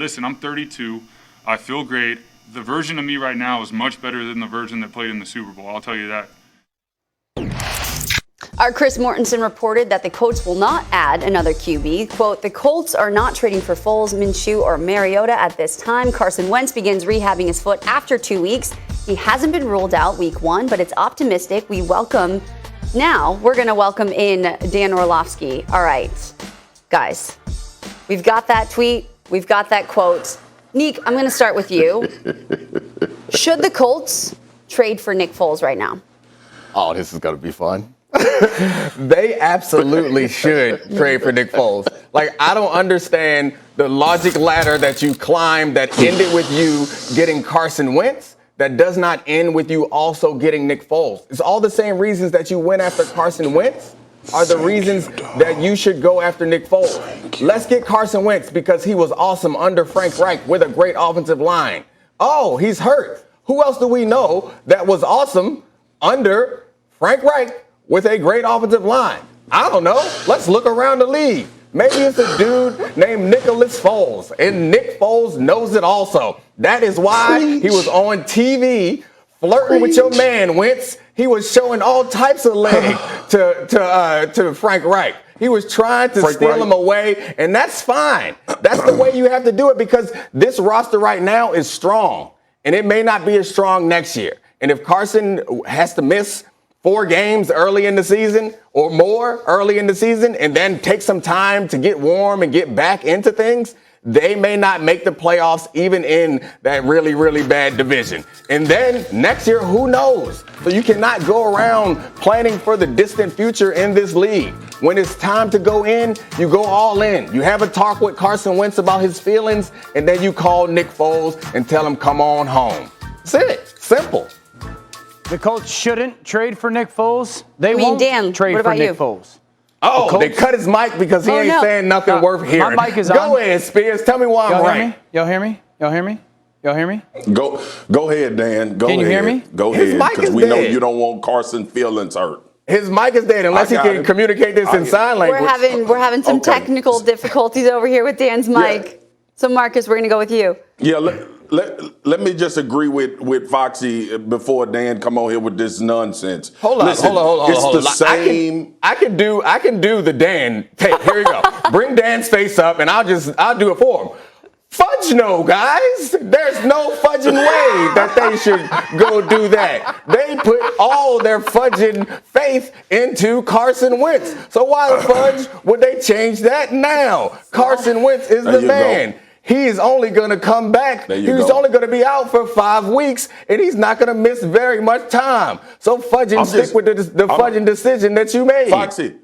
Listen, I'm 32. I feel great. The version of me right now is much better than the version that played in the Super Bowl. I'll tell you that. Our Chris Mortensen reported that the Colts will not add another QB. Quote, the Colts are not trading for Foles, Minshew, or Mariota at this time. Carson Wentz begins rehabbing his foot after 2 weeks. He hasn't been ruled out week 1, but it's optimistic. Now we're going to welcome in Dan Orlovsky. All right, guys, we've got that tweet. We've got that quote. Neek, I'm going to start with you. Should the Colts trade for Nick Foles right now? Oh, this is going to be fun. They absolutely should trade for Nick Foles. Like, I don't understand the logic ladder that you climbed that ended with you getting Carson Wentz, that does not end with you also getting Nick Foles. It's all the same reasons that you went after Carson Wentz are the reasons that you should go after Nick Foles. Let's get Carson Wentz because he was awesome under Frank Reich with a great offensive line. Oh, he's hurt. Who else do we know that was awesome under Frank Reich with a great offensive line? I don't know. Let's look around the league. Maybe it's a dude named Nicholas Foles, and Nick Foles knows it also. That is why he was on TV flirting with your man, Wentz. He was showing all types of leg to Frank Reich. He was trying to steal him away, and that's fine. That's the way you have to do it because this roster right now is strong, and it may not be as strong next year. And if Carson has to miss 4 games early in the season or more early in the season and then take some time to get warm and get back into things, they may not make the playoffs even in that really, really bad division. And then next year, who knows? So you cannot go around planning for the distant future in this league. When it's time to go in, you go all in. You have a talk with Carson Wentz about his feelings, and then you call Nick Foles and tell him, come on home. That's it. Simple. The Colts shouldn't trade for Nick Foles. They won't trade for Nick Foles. Oh, they cut his mic because he ain't saying nothing worth hearing. My mic is on. Go ahead, Spears. Tell me why I'm right. Y'all hear me? Y'all hear me? Y'all hear me? Go ahead, Dan. Go ahead. Can you hear me? Go ahead, because we know you don't want Carson feelings hurt. His mic is dead unless he can communicate this in sign language. We're having some technical difficulties over here with Dan's mic. Yeah. So, Marcus, we're going to go with you. Yeah, let me just agree with Foxy before Dan come on here with this nonsense. Hold on. It's the same. I can do the Dan tape. Here you go. Bring Dan's face up, and I'll do it for him. Fudge no, guys. There's no fudging way that they should go do that. They put all their fudging faith into Carson Wentz. So why the fudge would they change that now? Carson Wentz is the man. He's only going to come back. He's only going to be out for 5 weeks, and he's not going to miss very much time. So stick with the fudging decision that you made. Foxy,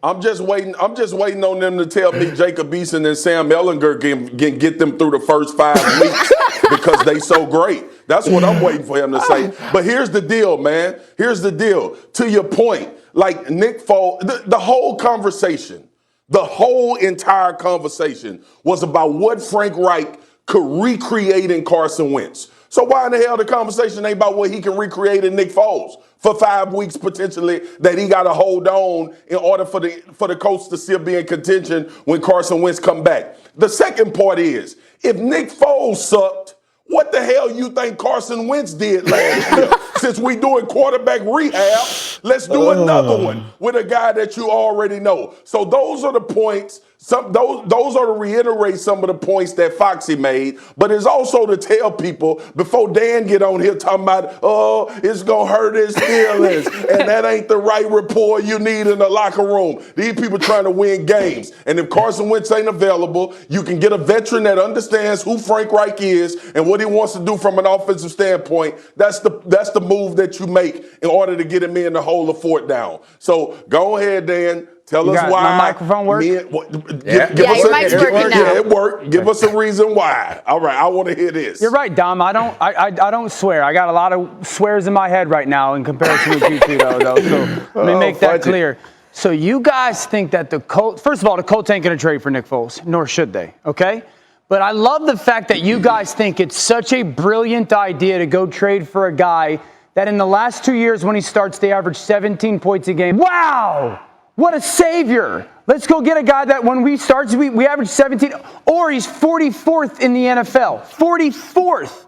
I'm just waiting on them to tell me Jacob Eason and Sam Ehlinger can get them through the first 5 weeks because they so great. That's what I'm waiting for him to say. But here's the deal, man. Here's the deal. To your point, like Nick Foles, the whole conversation, the whole entire conversation was about what Frank Reich could recreate in Carson Wentz. So why in the hell the conversation ain't about what he can recreate in Nick Foles for 5 weeks potentially that he got to hold on in order for the Colts to still be in contention when Carson Wentz come back? The second part is, if Nick Foles sucked, what the hell you think Carson Wentz did last year? Since we doing quarterback rehab, let's do another one with a guy that you already know. So those are the points. Those are to reiterate some of the points that Foxy made, but it's also to tell people before Dan get on here talking about, oh, it's going to hurt his feelings, and that ain't the right rapport you need in the locker room. These people trying to win games. And if Carson Wentz ain't available, you can get a veteran that understands who Frank Reich is and what he wants to do from an offensive standpoint. That's the move that you make in order to get him in to hold the fort down. So go ahead, Dan. Tell us why. My microphone work? Your mic's working now. Yeah, it worked. Give us a reason why. All right, I want to hear this. You're right, Dom. I don't swear. I got a lot of swears in my head right now in comparison with you two, though. So let me make that clear. So you guys think that the Colts, first of all, the Colts ain't going to trade for Nick Foles, nor should they, okay? But I love the fact that you guys think it's such a brilliant idea to go trade for a guy that in the last 2 years when he starts, they average 17 points a game. Wow! What a savior. Let's go get a guy that when we start, we average 17, or he's 44th in the NFL. 44th.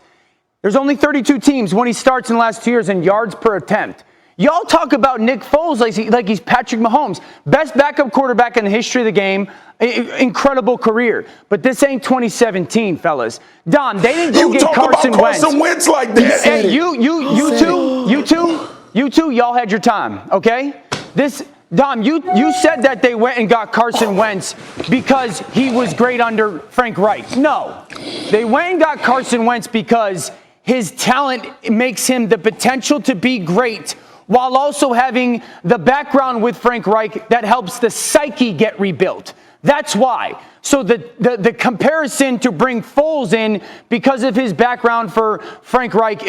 There's only 32 teams when he starts in the last 2 years in yards per attempt. Y'all talk about Nick Foles like he's Patrick Mahomes. Best backup quarterback in the history of the game. Incredible career. But this ain't 2017, fellas. Don, they didn't go get Carson Wentz. Carson Wentz like that. Hey, you two, y'all had your time, okay? Dom, you said that they went and got Carson Wentz because he was great under Frank Reich. No. They went and got Carson Wentz because his talent makes him the potential to be great while also having the background with Frank Reich that helps the psyche get rebuilt. That's why. So the comparison to bring Foles in because of his background for Frank Reich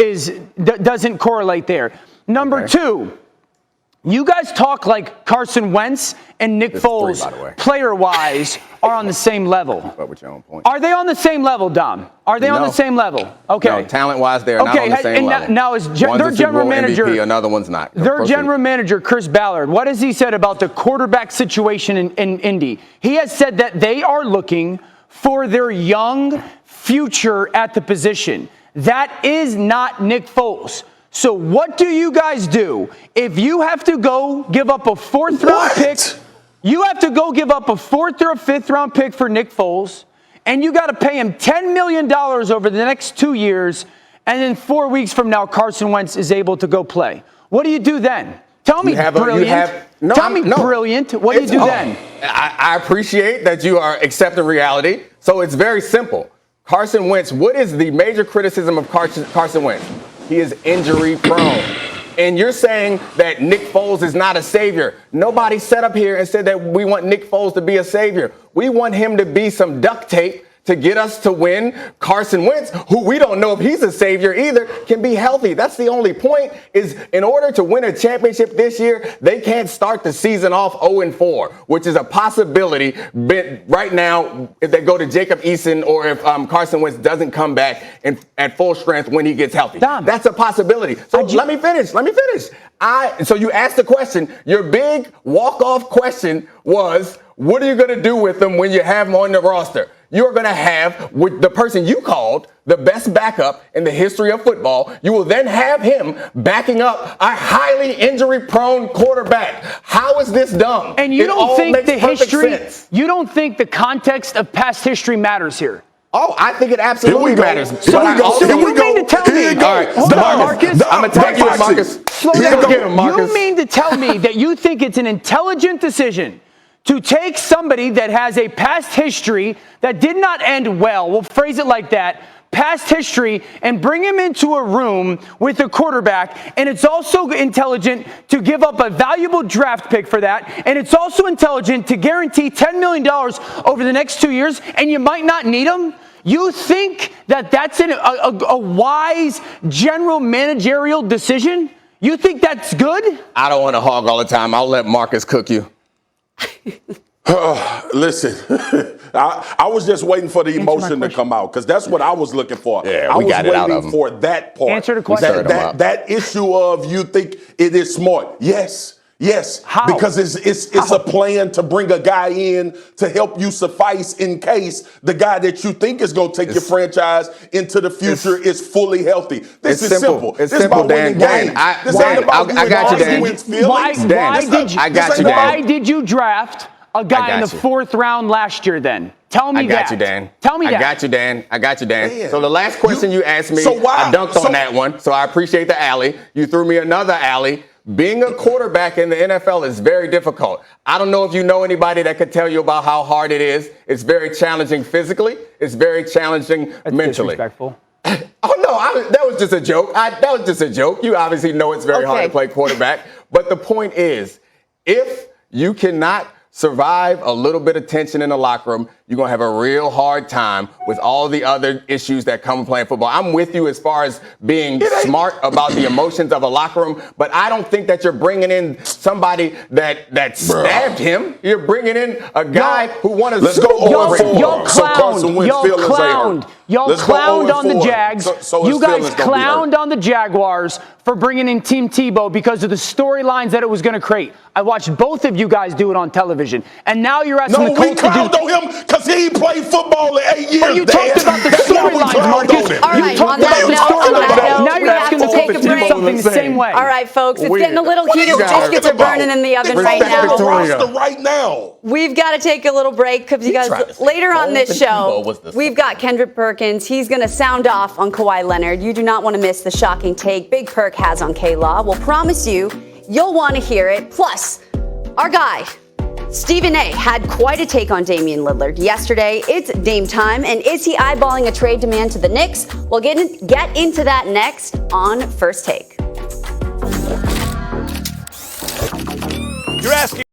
doesn't correlate there. Number two, you guys talk like Carson Wentz and Nick Foles, player-wise, are on the same level. But with your own point. Are they on the same level, Dom? Are they on the same level? Okay. No, talent-wise, they're not on the same level. Now is their general manager MVP, another one's not. Their general manager, Chris Ballard, what has he said about the quarterback situation in Indy? He has said that they are looking for their young future at the position. That is not Nick Foles. So what do you guys do if you have to go give up a fourth-round pick? You have to go give up a fourth or a fifth-round pick for Nick Foles, and you got to pay him $10 million over the next 2 years, and then 4 weeks from now, Carson Wentz is able to go play. What do you do then? Tell me brilliant. Brilliant. What do you do then? I appreciate that you are accepting reality. So it's very simple. Carson Wentz, what is the major criticism of Carson Wentz? He is injury prone. And you're saying that Nick Foles is not a savior. Nobody sat up here and said that we want Nick Foles to be a savior. We want him to be some duct tape to get us to win. Carson Wentz, who we don't know if he's a savior either, can be healthy. That's the only point, is in order to win a championship this year, they can't start the season off 0-4, which is a possibility right now if they go to Jacob Eason or if Carson Wentz doesn't come back at full strength when he gets healthy. Dom, that's a possibility. So let me finish. So you asked the question. Your big walk-off question was, what are you going to do with them when you have them on the roster? You're going to have, with the person you called, the best backup in the history of football. You will then have him backing up a highly injury-prone quarterback. How is this dumb? And you don't think the history, you don't think the context of past history matters here? Oh, I think it absolutely matters. So you mean to tell me? All right, hold on, Marcus. I'm going to tell you, Marcus. Slow down. You mean to tell me that you think it's an intelligent decision to take somebody that has a past history that did not end well, we'll phrase it like that, past history, and bring him into a room with a quarterback, and it's also intelligent to give up a valuable draft pick for that, and it's also intelligent to guarantee $10 million over the next 2 years, and you might not need him? You think that that's a wise general managerial decision? You think that's good? I don't want to hog all the time. I'll let Marcus cook you. Listen, I was just waiting for the emotion to come out because that's what I was looking for. Yeah, I we was got it out of waiting him. for that part. Answer the question. That issue of you think it is smart. Yes. How? Because it's a plan to bring a guy in to help you suffice in case the guy that you think is going to take your franchise into the future is fully healthy. This is simple. It's this simple, about winning Dan. games. I got you, Dan. Why did you draft a guy in the fourth round last year then? Tell me that. I got you, Dan. Tell me that. I got you, Dan. Man. So the last question you asked me, I dunked on that one. So I appreciate the alley. You threw me another alley. Being a quarterback in the NFL is very difficult. I don't know if you know anybody that could tell you about how hard it is. It's very challenging physically. It's very challenging mentally. Disrespectful. Oh, no, that was just a joke. That was just a joke. You obviously know it's very hard to play quarterback. But the point is, if you cannot survive a little bit of tension in the locker room, you're going to have a real hard time with all the other issues that come with playing football. I'm with you as far as being smart about the emotions of a locker room, but I don't think that you're bringing in somebody that stabbed him. You're bringing in a guy who won a Let's Super go Bowl. 0-4. Y'all clowned on the Jags. You guys clowned on the Jaguars for bringing in Team Tebow because of the storylines that it was going to create. I watched both of you guys do it on television, and now you're asking the Colts to do. No, we clowned on him because he played football in 8 years. But you talked about the storylines, Marcus. All right, You talked on that about the note, storylines. Now you're we have asking to the take Colts a to do break. something the same way. All right, folks, it's getting a little heated. The talking biscuits are about? burning in the oven right Respect now. the roster right now. We've got to take a little break because you tried to guys, say later on Foles this and show, Tebow was the we've got Kendrick Perkins. He's going to sound off on Kawhi Leonard. You do not want to miss the shocking take Big Perk has on K-Law. We'll promise you'll want to hear it. Plus, our guy, Stephen A, had quite a take on Damian Lillard yesterday. It's Dame time, and is he eyeballing a trade demand to the Knicks? We'll get into that next on First Take. You're asking